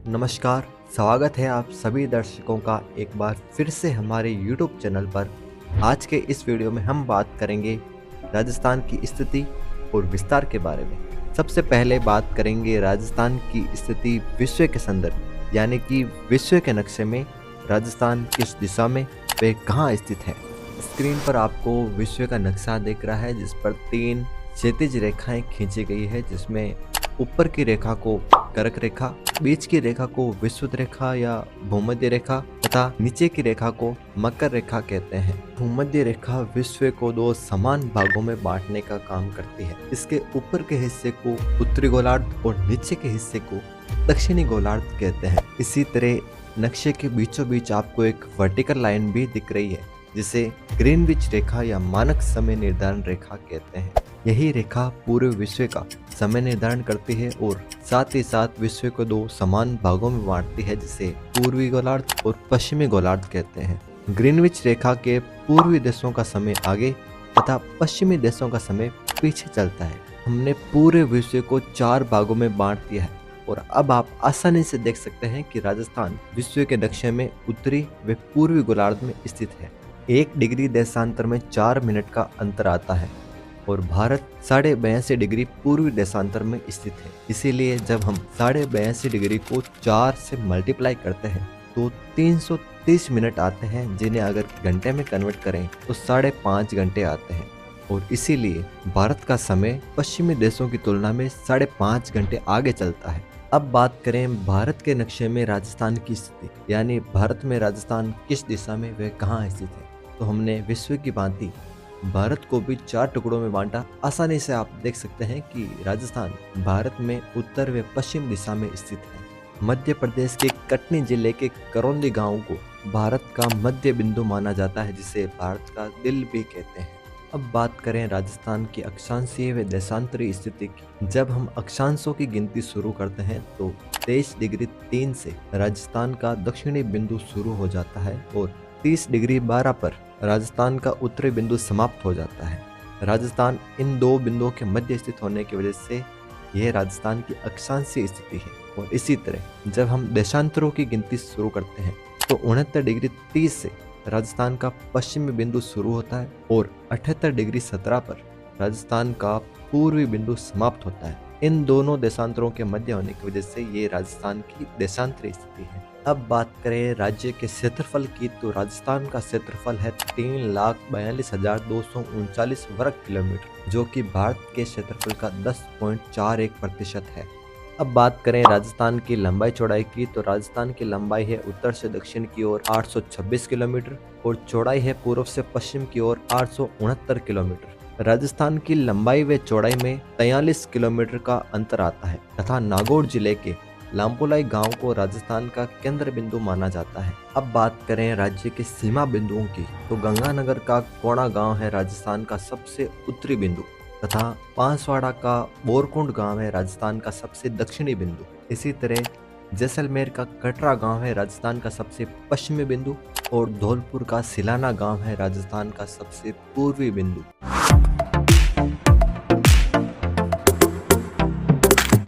नमस्कार, स्वागत है आप सभी दर्शकों का एक बार फिर से हमारे YouTube चैनल पर। आज के इस वीडियो में हम बात करेंगे राजस्थान की स्थिति और विस्तार के बारे में। सबसे पहले बात करेंगे राजस्थान की स्थिति विश्व के संदर्भ यानी कि विश्व के नक्शे में राजस्थान किस दिशा में व कहाँ स्थित है। स्क्रीन पर आपको विश्व का नक्शा दिख रहा है जिस पर 3 क्षैतिज रेखाएं खींची गई है, जिसमें ऊपर की रेखा को कर्क रेखा, बीच की रेखा को विषुवत रेखा या भूमध्य रेखा तथा नीचे की रेखा को मकर रेखा कहते हैं। भूमध्य रेखा विश्व को 2 समान भागों में बांटने का काम करती है। इसके ऊपर के हिस्से को उत्तरी गोलार्ध और नीचे के हिस्से को दक्षिणी गोलार्ध कहते हैं। इसी तरह नक्शे के बीचों बीच आपको एक वर्टिकल लाइन भी दिख रही है जिसे ग्रीनविच रेखा या मानक समय निर्धारण रेखा कहते हैं। यही रेखा पूरे विश्व का समय निर्धारण करती है और साथ ही साथ विश्व को 2 समान भागों में बांटती है, जिसे पूर्वी गोलार्ध और पश्चिमी गोलार्ध कहते हैं। ग्रीनविच रेखा के पूर्वी देशों का समय आगे तथा पश्चिमी देशों का समय पीछे चलता है। हमने पूरे विश्व को 4 भागों में बांट दिया है और अब आप आसानी से देख सकते हैं कि राजस्थान विश्व के दक्षिण में उत्तरी व पूर्वी गोलार्ध में स्थित है। 1 डिग्री देशांतर में 4 मिनट का अंतर आता है और भारत 82.5 डिग्री पूर्वी देशांतर में स्थित है। इसीलिए जब हम 82.5 डिग्री को 4 से मल्टीप्लाई करते हैं तो 330 मिनट आते हैं, जिन्हें अगर घंटे में कन्वर्ट करें तो 5.5 घंटे आते हैं। और इसीलिए भारत का समय पश्चिमी देशों की तुलना में 5.5 घंटे आगे चलता है। अब बात करें भारत के नक्शे में राजस्थान की स्थिति, यानी भारत में राजस्थान किस दिशा में व कहाँ स्थित है। तो हमने विश्व की भांति भारत को भी 4 टुकड़ों में बांटा। आसानी से आप देख सकते हैं कि राजस्थान भारत में उत्तर व पश्चिम दिशा में स्थित है। मध्य प्रदेश के कटनी जिले के करौंदी गांव को भारत का मध्य बिंदु माना जाता है, जिसे भारत का दिल भी कहते हैं। अब बात करें राजस्थान की अक्षांशीय व देशांतरी स्थिति की। जब हम अक्षांशों की गिनती शुरू करते हैं तो 23 डिग्री 3 से राजस्थान का दक्षिणी बिंदु शुरू हो जाता है और 30 डिग्री 12 पर राजस्थान का उत्तरी बिंदु समाप्त हो जाता है। राजस्थान इन 2 बिंदुओं के मध्य स्थित होने की वजह से यह राजस्थान की अक्षांशीय स्थिति है। और इसी तरह जब हम देशांतरों की गिनती शुरू करते हैं तो 69 डिग्री 30 से राजस्थान का पश्चिमी बिंदु शुरू होता है और 78 डिग्री 17 पर राजस्थान का पूर्वी बिंदु समाप्त होता है। इन दोनों देशांतरों के मध्य होने की वजह से ये राजस्थान की देशांतरी स्थिति है। अब बात करें राज्य के क्षेत्रफल की, तो राजस्थान का क्षेत्रफल है 3,42,239 वर्ग किलोमीटर, जो कि भारत के क्षेत्रफल का 10.41% है। अब बात करें राजस्थान की लंबाई चौड़ाई की, तो राजस्थान की लंबाई है उत्तर से दक्षिण की ओर 826 किलोमीटर और चौड़ाई है पूर्व से पश्चिम की ओर 869 किलोमीटर। राजस्थान की लंबाई व चौड़ाई में 43 किलोमीटर का अंतर आता है तथा नागौर जिले के लामपोलाई गांव को राजस्थान का केंद्र बिंदु माना जाता है। अब बात करें राज्य के सीमा बिंदुओं की, तो गंगानगर का कोणा गांव है राजस्थान का सबसे उत्तरी बिंदु तथा बांसवाड़ा का बोरकुंड गांव है राजस्थान का सबसे दक्षिणी बिंदु। इसी तरह जैसलमेर का कटरा गांव है राजस्थान का सबसे पश्चिमी बिंदु और धौलपुर का सिलाना गांव है राजस्थान का सबसे पूर्वी बिंदु।